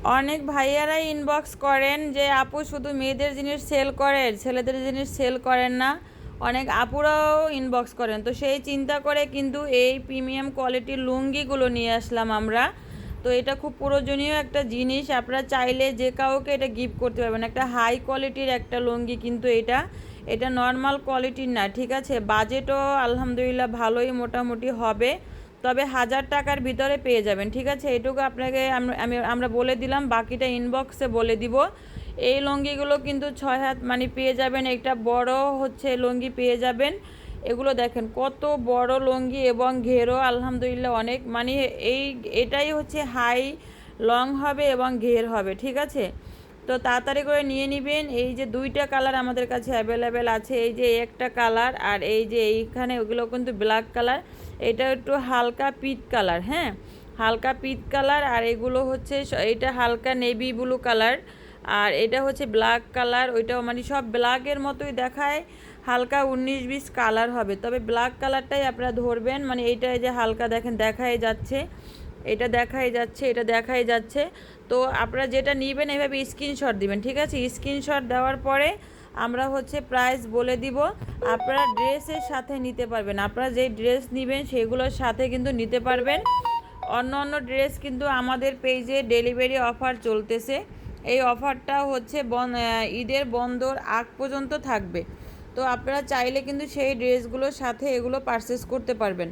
অনেক ভাইয়ারাই ইনবক্স করেন যে আপু শুধু মেয়েদের জিনিস সেল করেন, ছেলেদের জিনিস সেল করেন না। অনেক আপুরাও ইনবক্স করেন, তো সেই চিন্তা করে কিন্তু এই প্রিমিয়াম কোয়ালিটির লুঙ্গিগুলো নিয়ে আসলাম আমরা। তো এটা খুব প্রয়োজনীয় একটা জিনিস, আপনারা চাইলে যে কাউকে এটা গিফট করতে পারবেন। একটা হাই কোয়ালিটির একটা লুঙ্গি কিন্তু এটা এটা নর্মাল কোয়ালিটির না, ঠিক আছে। বাজেটও আলহামদুলিল্লাহ ভালোই মোটামুটি হবে, তবে 1000 টাকার ভিতরে পেয়ে যাবেন, ঠিক আছে। এটুকু আপনাকে আমরা বলে দিলাম, বাকিটা ইনবক্সে বলে দিব। এই লুঙ্গিগুলো কিন্তু 6 হাত মানে পেয়ে যাবেন, একটা বড় হচ্ছে লুঙ্গি পেয়ে যাবেন। এগুলো দেখেন কত বড় লুঙ্গি এবং ঘেরও আলহামদুলিল্লাহ অনেক, মানে এটাই হচ্ছে হাই লং হবে এবং ঘের হবে, ঠিক আছে। তো তাড়াতাড়ি করে নিয়ে নেবেন। এই যে 2টা কালার আমাদের কাছে অ্যাভেলেবেল আছে, এই যে একটা কালার আর এই যে এইখানে ওগুলো কিন্তু ব্ল্যাক কালার, এটা একটু হালকা পিট কালার, হ্যাঁ হালকা পিট কালার। আর এগুলো হচ্ছে এটা হালকা নেভি ব্লু কালার, আর এটা হচ্ছে ব্ল্যাক কালার। ওইটাও মানে সব ব্ল্যাকের মতোই দেখায়, হালকা 19-20 কালার হবে, তবে ব্ল্যাক কালারটাই আপনারা ধরবেন। মানে এইটা যে হালকা দেখেন দেখাই যাচ্ছে, এটা দেখাই যাচ্ছে, এটা দেখাই যাচ্ছে। তো আপনারা যেটা নেবেন এভাবে স্ক্রিনশট দিবেন, ঠিক আছে। স্ক্রিনশট দেওয়ার পরে আমরা হচ্ছে প্রাইস বলে দিব, আপনারা ড্রেসের সাথে নিতে পারবেন। আপনারা যেই ড্রেস নেবেন সেগুলোর সাথে কিন্তু নিতে পারবেন। অন্য অন্য ড্রেস কিন্তু আমাদের পেজে ডেলিভারি অফার চলতেছে, এই অফারটা হচ্ছে ঈদের বন্ধর আগ পর্যন্ত থাকবে। তো আপনারা চাইলে কিন্তু সেই ড্রেসগুলোর সাথে এগুলো পারচেস করতে পারবেন।